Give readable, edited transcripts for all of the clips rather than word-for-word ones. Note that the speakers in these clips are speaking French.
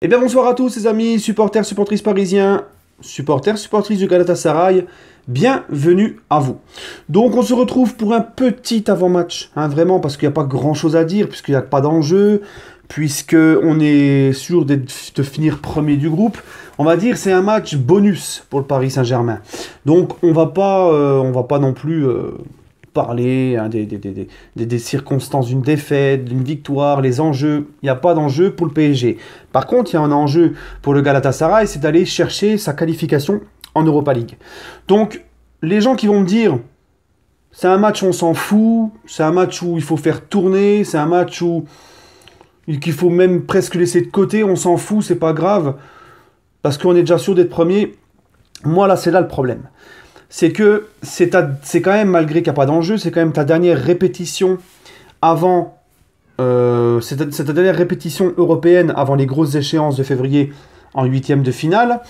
Eh bien bonsoir à tous les amis, supporters, supportrices parisiens, supporters, supportrices du Galatasaray, bienvenue à vous. Donc on se retrouve pour un petit avant-match, vraiment parce qu'il n'y a pas grand chose à dire, puisqu'il n'y a pas d'enjeu, puisqu'on est sûr de finir premier du groupe. On va dire c'est un match bonus pour le Paris Saint-Germain. Donc on va pas non plus parler des circonstances d'une défaite, d'une victoire, les enjeux. Il n'y a pas d'enjeu pour le PSG. Par contre, il y a un enjeu pour le Galatasaray, c'est d'aller chercher sa qualification en Europa League. Donc, les gens qui vont me dire, c'est un match où on s'en fout, c'est un match où il faut faire tourner, c'est un match où qu'il faut même presque laisser de côté, on s'en fout, c'est pas grave, parce qu'on est déjà sûr d'être premier. Moi, là, c'est là le problème. C'est que c'est quand même, malgré qu'il n'y a pas d'enjeu, c'est quand même ta dernière répétition avant... c'est ta dernière répétition européenne avant les grosses échéances de février en huitième de finale.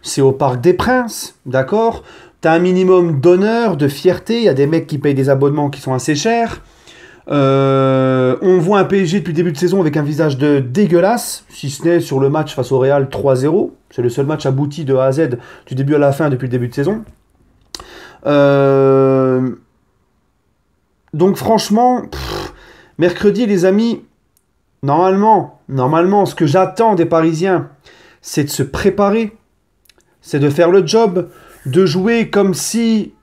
C'est au Parc des Princes, d'accord? T'as un minimum d'honneur, de fierté. Il y a des mecs qui payent des abonnements qui sont assez chers. On voit un PSG depuis le début de saison avec un visage dégueulasse, si ce n'est sur le match face au Real 3-0. C'est le seul match abouti de A à Z du début à la fin depuis le début de saison. Donc franchement, mercredi les amis, normalement, ce que j'attends des Parisiens, c'est de se préparer, c'est de faire le job, de jouer comme si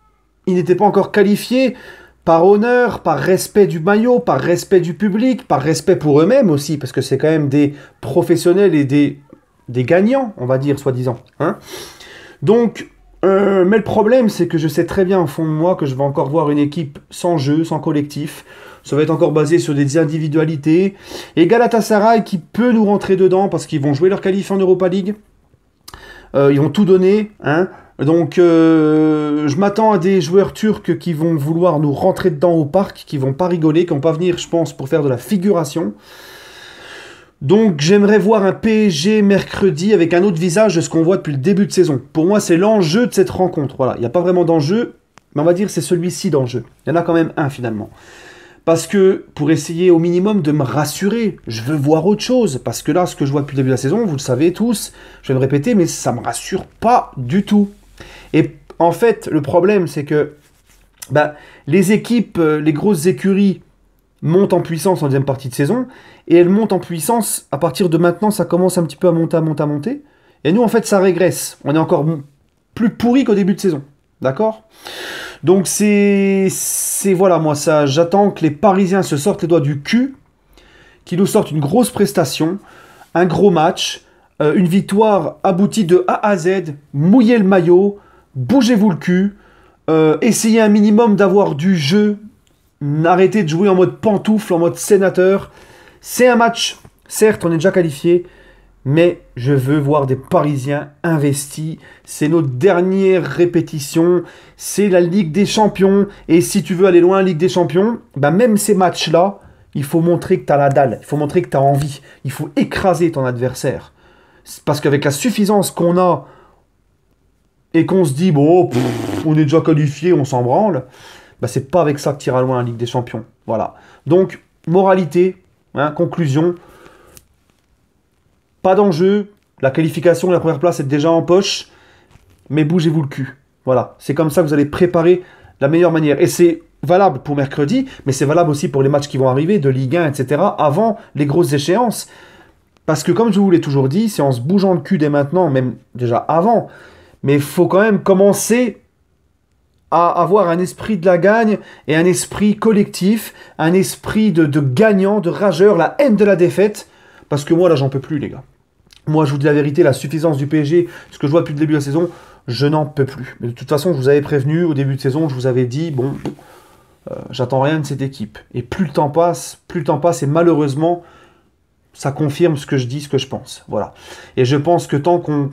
ils n'étaient pas encore qualifiés, par honneur, par respect du maillot, par respect du public, par respect pour eux-mêmes aussi, parce que c'est quand même des professionnels et des gagnants, on va dire, soi-disant. Donc, mais le problème, c'est que je sais très bien au fond de moi que je vais encore voir une équipe sans jeu, sans collectif. Ça va être encore basé sur des individualités. Et Galatasaray qui peut nous rentrer dedans parce qu'ils vont jouer leur qualif en Europa League. Ils vont tout donner. Donc, je m'attends à des joueurs turcs qui vont vouloir nous rentrer dedans au parc, qui vont pas rigoler, qui vont pas venir, je pense, pour faire de la figuration. Donc j'aimerais voir un PSG mercredi avec un autre visage de ce qu'on voit depuis le début de saison. Pour moi, c'est l'enjeu de cette rencontre. Voilà, il n'y a pas vraiment d'enjeu, mais on va dire c'est celui-ci d'enjeu. Il y en a quand même un finalement. Parce que pour essayer au minimum de me rassurer, je veux voir autre chose. Parce que là, ce que je vois depuis le début de la saison, vous le savez tous, je vais me répéter, mais ça ne me rassure pas du tout. Et en fait, le problème, c'est que les équipes, les grosses écuries, monte en puissance en deuxième partie de saison, et elle monte en puissance, à partir de maintenant, ça commence un petit peu à monter, et nous, en fait, ça régresse. On est encore plus pourri qu'au début de saison, d'accord? Donc, voilà, moi, ça, j'attends que les Parisiens se sortent les doigts du cul, qu'ils nous sortent une grosse prestation, un gros match, une victoire aboutie de A à Z, mouillez le maillot, bougez-vous le cul, essayez un minimum d'avoir du jeu, arrêtez de jouer en mode pantoufle, en mode sénateur. C'est un match, certes, on est déjà qualifié, mais je veux voir des Parisiens investis. C'est notre dernière répétition, c'est la Ligue des Champions. Et si tu veux aller loin, Ligue des Champions, même ces matchs-là, il faut montrer que tu as la dalle, il faut montrer que tu as envie, il faut écraser ton adversaire. Parce qu'avec la suffisance qu'on a, et qu'on se dit, bon, on est déjà qualifié, on s'en branle, c'est pas avec ça que tu iras loin en Ligue des Champions. Voilà. Donc, moralité, conclusion, pas d'enjeu, la qualification, la première place est déjà en poche, mais bougez-vous le cul. Voilà. C'est comme ça que vous allez préparer la meilleure manière. Et c'est valable pour mercredi, mais c'est valable aussi pour les matchs qui vont arriver, de Ligue 1, etc., avant les grosses échéances. Parce que, comme je vous l'ai toujours dit, c'est en se bougeant le cul dès maintenant, même déjà avant, mais il faut quand même commencer à avoir un esprit de la gagne et un esprit collectif, un esprit de gagnant, de rageur, la haine de la défaite. Parce que moi, là, j'en peux plus, les gars. Moi, je vous dis la vérité, la suffisance du PSG, ce que je vois depuis le début de la saison, je n'en peux plus. Mais de toute façon, je vous avais prévenu au début de saison, je vous avais dit, bon, j'attends rien de cette équipe. Et plus le temps passe, et malheureusement, ça confirme ce que je dis, ce que je pense. Voilà. Et je pense que tant qu'on...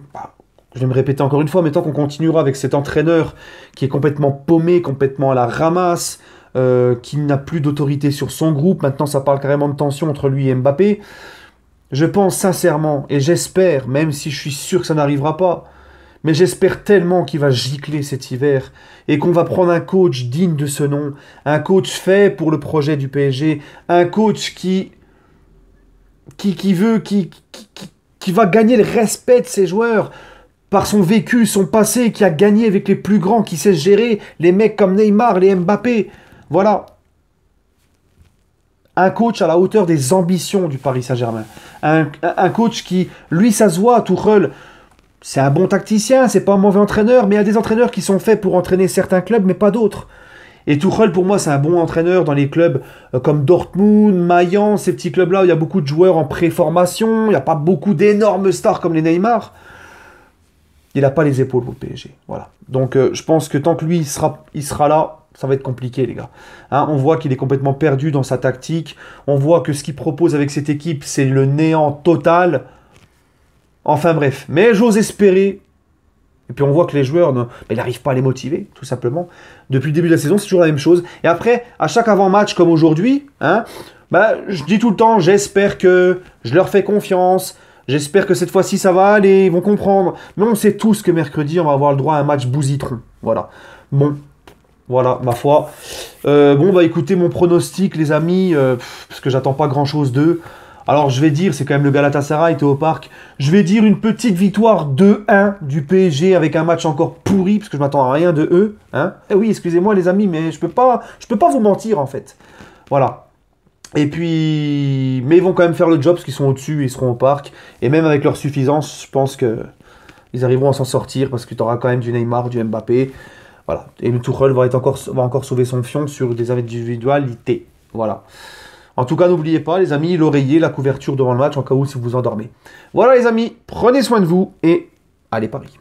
je vais me répéter encore une fois, mais tant qu'on continuera avec cet entraîneur qui est complètement paumé, complètement à la ramasse, qui n'a plus d'autorité sur son groupe, maintenant ça parle carrément de tension entre lui et Mbappé, je pense sincèrement, et j'espère, même si je suis sûr que ça n'arrivera pas, mais j'espère tellement qu'il va gicler cet hiver, et qu'on va prendre un coach digne de ce nom, un coach fait pour le projet du PSG, un coach qui veut, qui va gagner le respect de ses joueurs par son vécu, son passé, qui a gagné avec les plus grands, qui sait gérer les mecs comme Neymar, les Mbappé. Voilà. Un coach à la hauteur des ambitions du Paris Saint-Germain. Un coach qui, lui, ça se voit, Tuchel, c'est un bon tacticien, c'est pas un mauvais entraîneur, mais il y a des entraîneurs qui sont faits pour entraîner certains clubs, mais pas d'autres. Et Tuchel, pour moi, c'est un bon entraîneur dans les clubs comme Dortmund, Mayence, ces petits clubs-là où il y a beaucoup de joueurs en pré-formation, il n'y a pas beaucoup d'énormes stars comme les Neymar. Il n'a pas les épaules pour le PSG. Voilà. Donc je pense que tant que lui, il sera là, ça va être compliqué, les gars. Hein, on voit qu'il est complètement perdu dans sa tactique. On voit que ce qu'il propose avec cette équipe, c'est le néant total. Enfin bref. Mais j'ose espérer. Et puis on voit que les joueurs, il n'arrive pas à les motiver, tout simplement. Depuis le début de la saison, c'est toujours la même chose. Et après, à chaque avant-match comme aujourd'hui, hein, je dis tout le temps, j'espère que je leur fais confiance. J'espère que cette fois-ci, ça va aller, ils vont comprendre. Mais on sait tous que mercredi, on va avoir le droit à un match bousitron. Voilà. Bon, voilà, ma foi. Écoutez, mon pronostic, les amis, parce que j'attends pas grand-chose d'eux. Alors, je vais dire, c'est quand même le Galatasaray, Théo Park. Je vais dire une petite victoire 2-1 du PSG avec un match encore pourri, parce que je m'attends à rien de eux. Hein. Eh oui, excusez-moi les amis, mais je peux pas vous mentir, en fait. Voilà. Et puis, mais ils vont quand même faire le job parce qu'ils sont au-dessus, ils seront au parc. Et même avec leur suffisance, je pense que ils arriveront à s'en sortir parce que tu auras quand même du Neymar, du Mbappé. Voilà. Et le Tuchel va encore sauver son fion sur des individualités. Voilà. En tout cas, n'oubliez pas, les amis, l'oreiller, la couverture devant le match, en cas où si vous vous endormez. Voilà, les amis, prenez soin de vous et allez Paris.